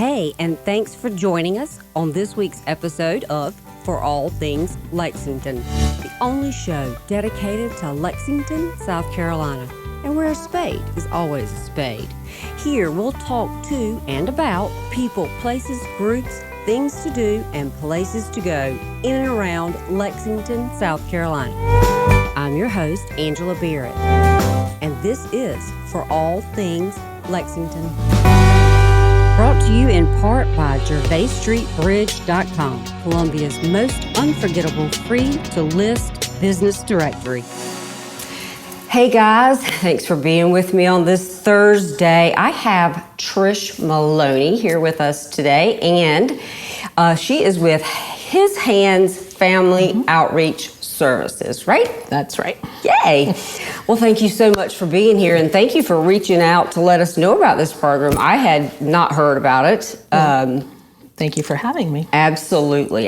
Hey, and thanks for joining us on this week's episode of For All Things Lexington, the only show dedicated to Lexington, South Carolina, and where a spade is always a spade. Here we'll talk to and about people, places, groups, things to do, and places to go in and around Lexington, South Carolina. I'm your host, Angela Barrett, and this is For All Things Lexington. Brought to you in part by GervaisStreetBridge.com, Columbia's most unforgettable free-to-list business directory. Hey guys, thanks for being with me on this Thursday. I have Trish Maloney here with us today, and she is with His Hands Family Outreach Services, right? That's right. Yay! Well, thank you so much for being here, and thank you for reaching out to let us know about this program. I had not heard about it. Thank you for having me. Absolutely.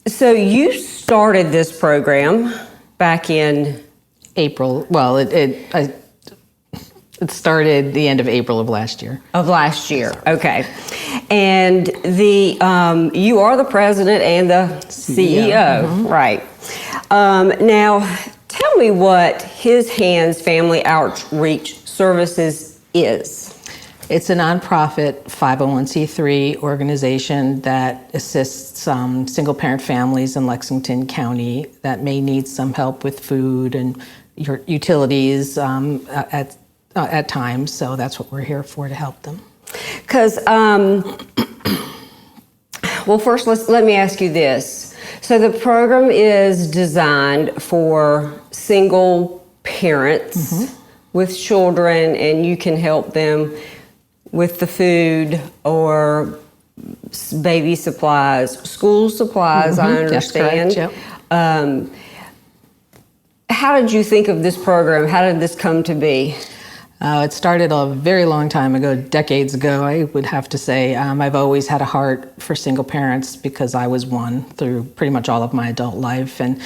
So you started this program back in April. Well, it started the end of April of last year. Okay. And you are the president and the CEO, right? Now, tell me what His Hands Family Outreach Services is. It's a nonprofit 501c3 organization that assists single-parent families in Lexington County that may need some help with food and utilities at times. So that's what we're here for, to help them. Because, well, first let me ask you this. So the program is designed for single parents with children, and you can help them with the food or baby supplies, school supplies, I understand. That's correct, yep. How did you think of this program? How did this come to be? It started a very long time ago, decades ago, I would have to say. I've always had a heart for single parents because I was one through pretty much all of my adult life. And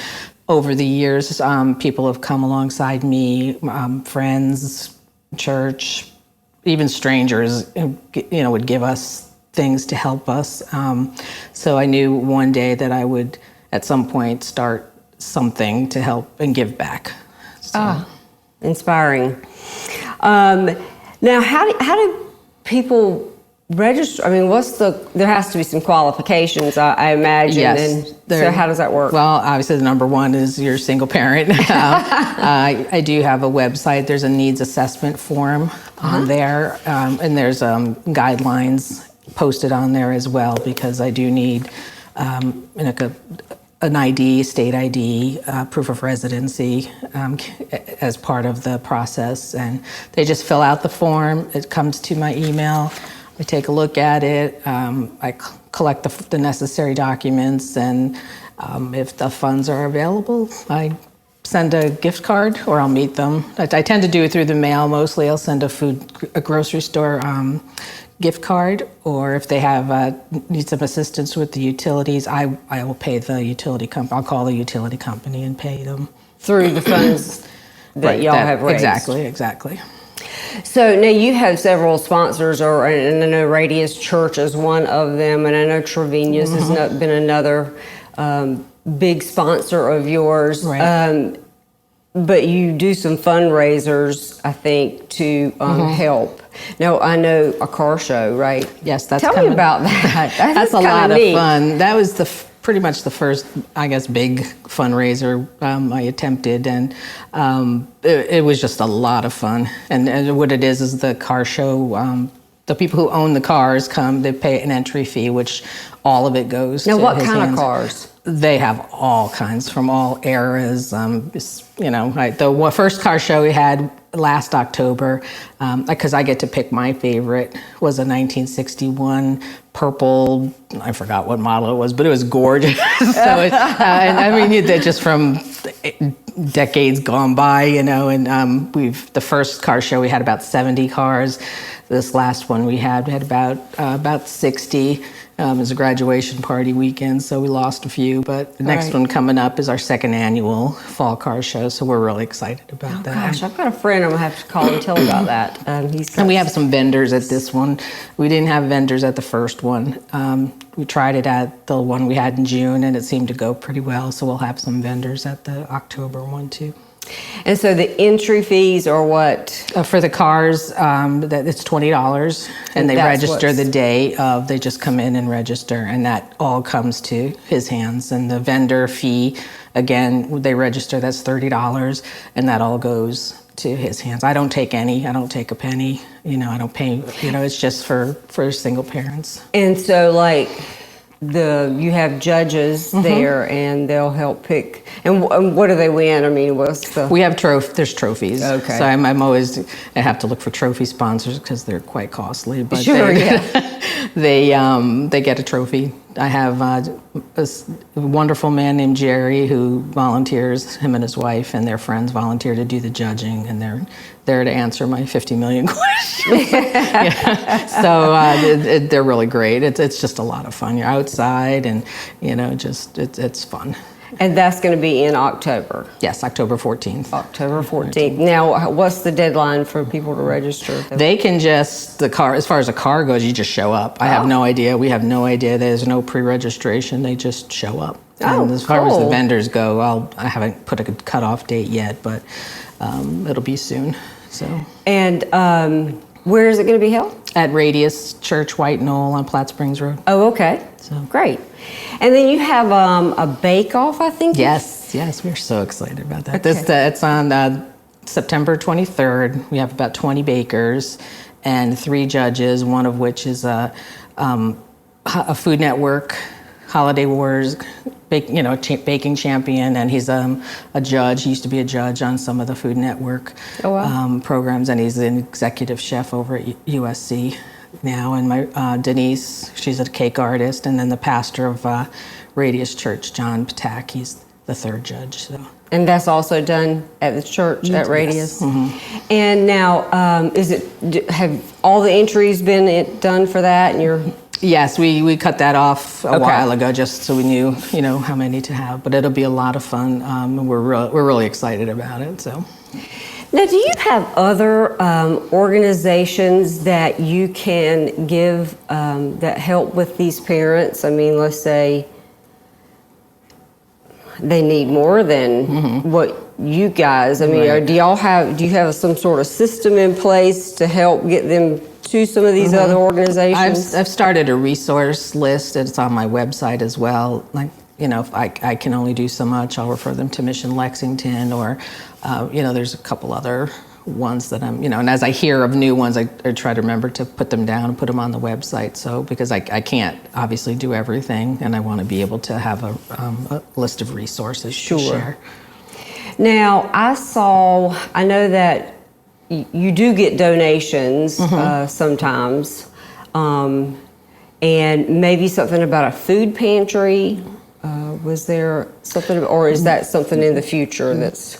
over the years, people have come alongside me, friends, church, even strangers, would give us things to help us. So I knew one day that I would, at some point, start something to help and give back. So. Inspiring. Now, how do people register? I mean, there has to be some qualifications, I imagine. Yes. And so how does that work? Well, obviously the number one is you're a single parent. I do have a website. There's a needs assessment form on there, and there's guidelines posted on there as well, because I do need an ID, state ID, proof of residency as part of the process. And they just fill out the form. It comes to my email. I take a look at it. I collect the necessary documents. And if the funds are available, I send a gift card or I'll meet them. I tend to do it through the mail mostly. I'll send a grocery store gift card, or if they need some assistance with the utilities, I will pay the utility company. I'll call the utility company and pay them through the funds that y'all have raised. Exactly. So now you have several sponsors, and I know Radius Church is one of them, and I know Trevinius has been another big sponsor of yours. Right. But you do some fundraisers, I think, to help. Now, I know a car show, right? Yes, that's Tell me about that. That's a lot of neat. fun. That was pretty much the first, I guess, big fundraiser I attempted, and it was just a lot of fun. And what it is the car show. The people who own the cars come, they pay an entry fee, which all of it goes now, to what His kind Hands. of cars? They have all kinds from all eras. The first car show we had last October, because I get to pick my favorite, was a 1961 purple, I forgot what model it was, but it was gorgeous. They're just from decades gone by, and the first car show we had about 70 cars. this last one we had about 60. It was a graduation party weekend, so we lost a few. But the next one coming up is our second annual fall car show, so we're really excited about that. Gosh, I've got a friend I'm gonna have to call and tell about that. And we have some vendors at this one. We didn't have vendors at the first one. We tried it at the one we had in June, and it seemed to go pretty well. So we'll have some vendors at the October one too. And so the entry fees are what? For the cars, it's $20, and they register the day of. They just come in and register, and that all comes to his hands. And the vendor fee, again, they register. That's $30, and that all goes to his hands. I don't take any. I don't take a penny. I don't pay. It's just for single parents. And so, like, you have judges there, and they'll help pick. And what do they win? I mean, what's the? We have there's trophies. Okay. So I have to look for trophy sponsors because they're quite costly. But sure, they get a trophy. I have a wonderful man named Jerry who volunteers. Him and his wife and their friends volunteer to do the judging, and they're there to answer my 50 million questions. So they're really great. It's just a lot of fun. You're outside, and it's fun. And that's going to be in October. Yes, October 14th. October 14th. Now, what's the deadline for people to register? They can as far as the car goes, you just show up. I have no idea. We have no idea. There's no pre-registration. They just show up. And as far as the vendors go, I haven't put a cutoff date yet, but it'll be soon. So. And where is it going to be held? At Radius Church, White Knoll on Platte Springs Road. Oh, okay. So great. And then you have a bake-off, I think? Yes, we're so excited about that. Okay. It's on September 23rd. We have about 20 bakers and 3 judges, one of which is a Food Network, Holiday Wars, baking champion, and he's a judge. He used to be a judge on some of the Food Network programs, and he's an executive chef over at USC now. And my Denise, she's a cake artist, and then the pastor of Radius Church, John Patak, he's the 3rd judge. So. And that's also done at the church at Radius. Yes. Mm-hmm. And now, have all the entries been done for that? And Yes, we cut that off a while ago, just so we knew, how many to have. But it'll be a lot of fun. And we're really excited about it. So. Now, do you have other organizations that you can give that help with these parents? I mean, let's say they need more than what you guys. I mean, do you have some sort of system in place to help get them to some of these other organizations? I've started a resource list. It's on my website as well. Like, if I can only do so much, I'll refer them to Mission Lexington, or, there's a couple other ones that I'm, and as I hear of new ones, I try to remember to put them down and put them on the website. So, because I can't obviously do everything, and I want to be able to have a list of resources to share. Now, I know that you do get donations sometimes, and maybe something about a food pantry. Was there something, or is that something in the future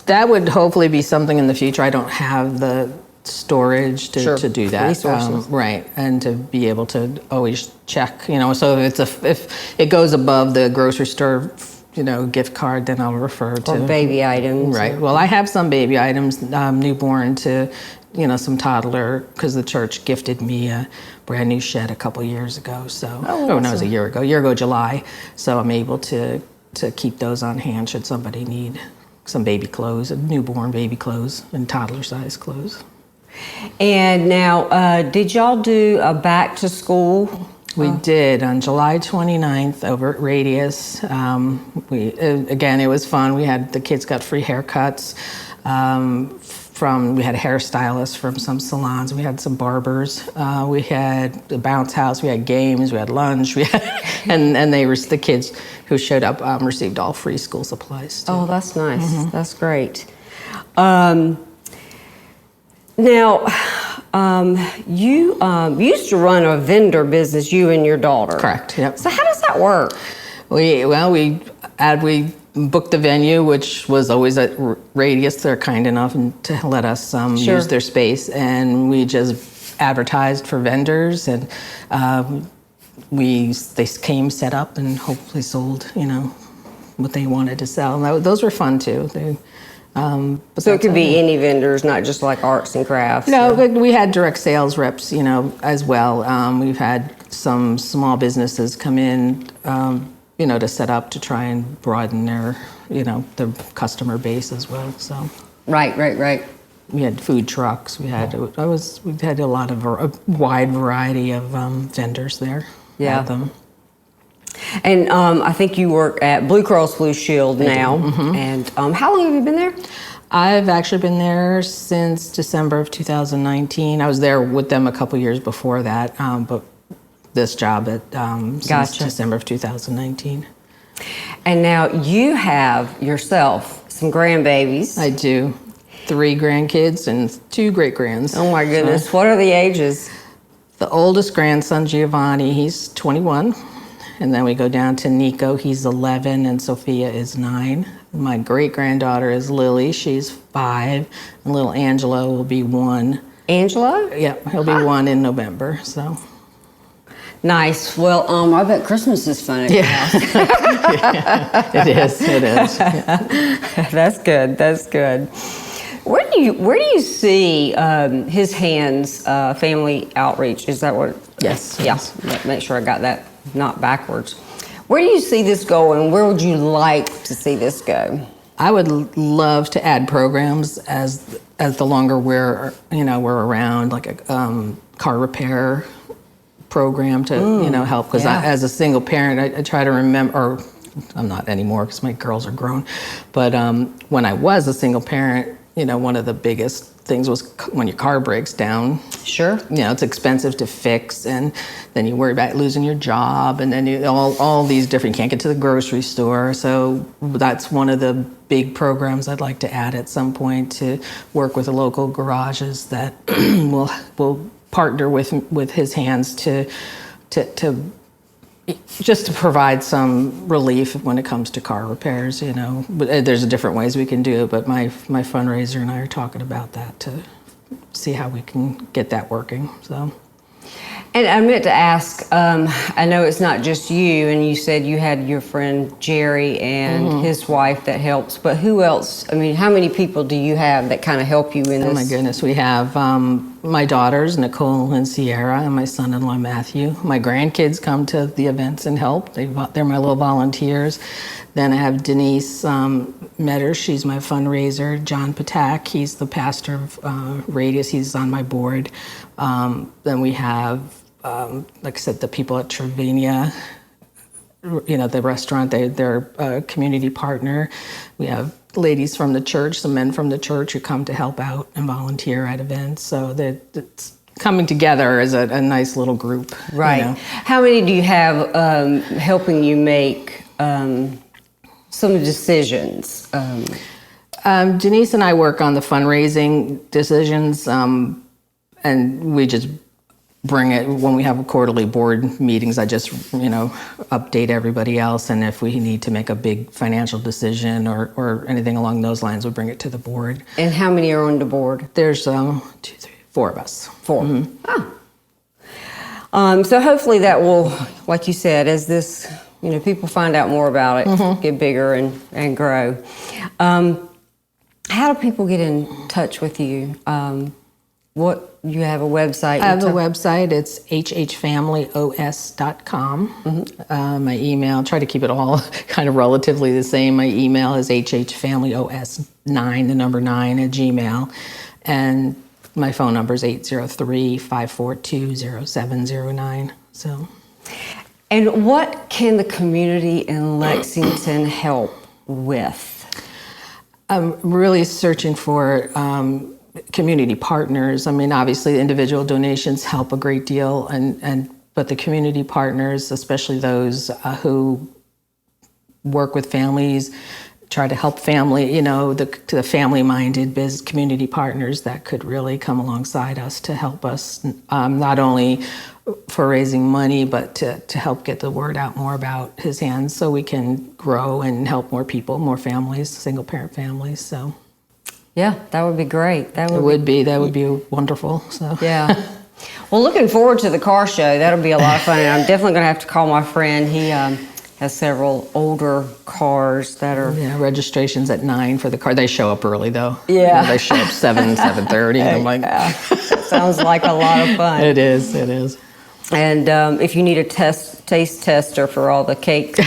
that would hopefully be something in the future? I don't have the storage to do that. Resources. Right, and to be able to always check, so if it goes above the grocery store, gift card, then I'll refer to. Or baby items. Right. Well, I have some baby items, newborn to, some toddler, because the church gifted me a brand new shed a couple years ago. So, it was a year ago, July. So I'm able to keep those on hand should somebody need some baby clothes, newborn baby clothes, and toddler size clothes. And now, did y'all do a back to school? We did on July 29th over at Radius. It was fun. The kids got free haircuts. We had a hairstylist from some salons. We had some barbers. We had the bounce house. We had games. We had lunch. And the kids who showed up received all free school supplies too. Oh, that's nice. That's great. Now, you used to run a vendor business, you and your daughter. Correct, yep. So how does that work? We booked the venue, which was always at Radius. They're kind enough to let us use their space, and we just advertised for vendors, and they came, set up, and hopefully sold, what they wanted to sell. And those were fun too. So it could be any vendors, not just like arts and crafts? No, but we had direct sales reps, as well. We've had some small businesses come in, to set up to try and broaden their, the customer base as well. So. Right. We had food trucks. We had a lot of a wide variety of vendors there. Yeah. At them. And I think you work at Blue Cross Blue Shield now. Mm-hmm. And how long have you been there? I've actually been there since December of 2019. I was there with them a couple years before that, but this job since December of 2019. And now you have yourself some grandbabies. I do. 3 grandkids and 2 great-grands. Oh my goodness. So, what are the ages? The oldest grandson, Giovanni, he's 21. And then we go down to Nico, he's 11, and Sophia is 9. My great-granddaughter is Lily, she's 5. And little Angelo will be 1. Angelo? Yeah, he'll be 1 in November, so. Nice. Well, I bet Christmas is fun at your house. Yeah, it is. Yeah. That's good. Where do you see his hands family outreach? Is that what? Yes. Yeah. Make sure I got that not backwards. Where do you see this going? Where would you like to see this go? I would love to add programs as the longer we're around, like a car repair program to help, because as a single parent, I try to remember, or I'm not anymore because my girls are grown, but when I was a single parent, one of the biggest things was when your car breaks down. Sure. It's expensive to fix, and then you worry about losing your job, and then all these different, you can't get to the grocery store. So that's one of the big programs I'd like to add at some point, to work with the local garages that will partner with his hands to just to provide some relief when it comes to car repairs. But there's different ways we can do it, but my fundraiser and I are talking about that to see how we can get that working. So. And I meant to ask, I know it's not just you, and you said you had your friend Jerry and his wife that helps, but who else? I mean, how many people do you have that kind of help you in this? Oh my goodness, we have my daughters, Nicole and Sierra, and my son-in-law, Matthew. My grandkids come to the events and help. They're my little volunteers. Then I have Denise Metter, she's my fundraiser. John Patak, he's the pastor of Radius, he's on my board. Then we have, like I said, the people at Trevina, the restaurant, they're a community partner. We have ladies from the church, some men from the church who come to help out and volunteer at events. So it's coming together as a nice little group. Right. How many do you have helping you make some decisions? Denise and I work on the fundraising decisions, and we just bring it when we have quarterly board meetings. I just, update everybody else, and if we need to make a big financial decision or anything along those lines, we bring it to the board. And how many are on the board? There's 2, 3, 4 of us. 4. Mm-hmm. Oh. So hopefully that will, like you said, as this, people find out more about it, get bigger and grow. How do people get in touch with you? You have a website? I have a website. It's hhfamilyos.com. My email, try to keep it all kind of relatively the same. My email is hhfamilyos9, the number 9 at Gmail. And my phone number is 803-542-0709. So. And what can the community in Lexington help with? I'm really searching for community partners. I mean, obviously individual donations help a great deal, but the community partners, especially those who work with families, try to help family, the family-minded community partners that could really come alongside us to help us, not only for raising money, but to help get the word out more about his hands so we can grow and help more people, more families, single-parent families. So. Yeah, that would be great. That would be wonderful. So. Yeah. Well, looking forward to the car show. That'll be a lot of fun, and I'm definitely going to have to call my friend. He has several older cars that are... Yeah, registration's at 9 for the car. They show up early, though. Yeah. They show up 7:30. And I'm like... Sounds like a lot of fun. It is. And if you need a taste tester for all the cake,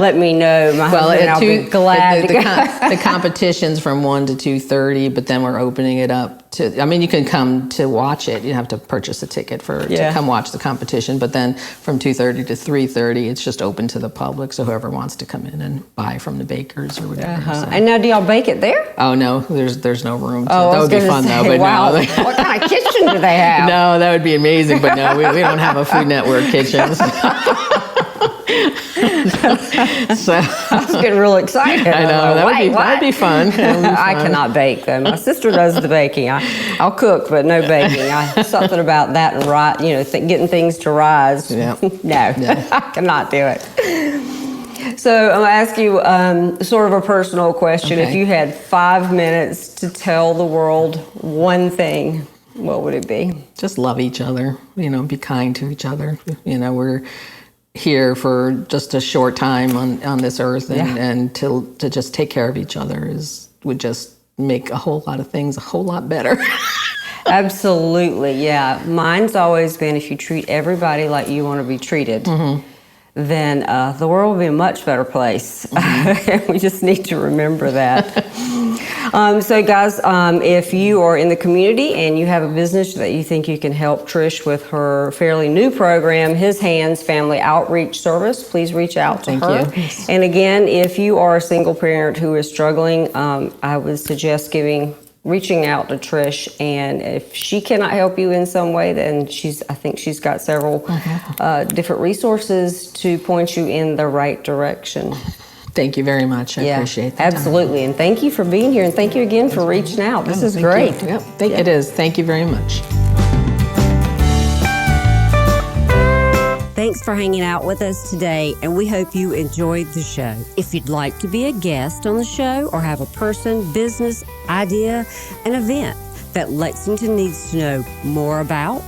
let me know. My husband, I'll be glad to go. The competition's from 1 to 2:30, but then we're opening it up to... I mean, you can come to watch it. You have to purchase a ticket to come watch the competition. But then from 2:30 to 3:30, it's just open to the public. So whoever wants to come in and buy from the bakers or whatever. So. And now, do y'all bake it there? Oh no, there's no room. That would be fun though. But wow. no. What kind of kitchen do they have? No, that would be amazing. But no, we don't have a Food Network kitchen. So I was getting real excited. I know, that'd be fun. I cannot bake though. My sister does the baking. I'll cook, but no baking. Something about that and getting things to rise. Yeah. No, I cannot do it. So I'm gonna ask you sort of a personal question. Okay. If you had 5 minutes to tell the world one thing, what would it be? Just love each other. Be kind to each other. We're here for just a short time on this earth, and to just take care of each other would just make a whole lot of things a whole lot better. Absolutely, yeah. Mine's always been, if you treat everybody like you want to be treated, then the world will be a much better place. We just need to remember that. So guys, if you are in the community and you have a business that you think you can help Trish with her fairly new program, His Hands Family Outreach Service, please reach out to her. Thank you. And again, if you are a single parent who is struggling, I would suggest reaching out to Trish, and if she cannot help you in some way, then I think she's got several different resources to point you in the right direction. Thank you very much. I appreciate that. Absolutely. And thank you for being here, and thank you again for reaching out. This is great. It is. Thank you very much. Thanks for hanging out with us today, and we hope you enjoyed the show. If you'd like to be a guest on the show or have a person, business, idea, an event that Lexington needs to know more about,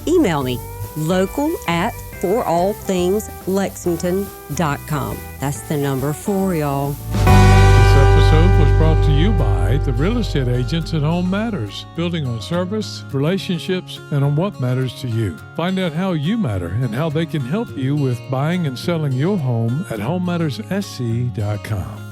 email me, local@forallthingslexington.com. That's the number 4, y'all. This episode was brought to you by the Real Estate Agents at Home Matters, building on service, relationships, and on what matters to you. Find out how you matter and how they can help you with buying and selling your home at homematterssc.com.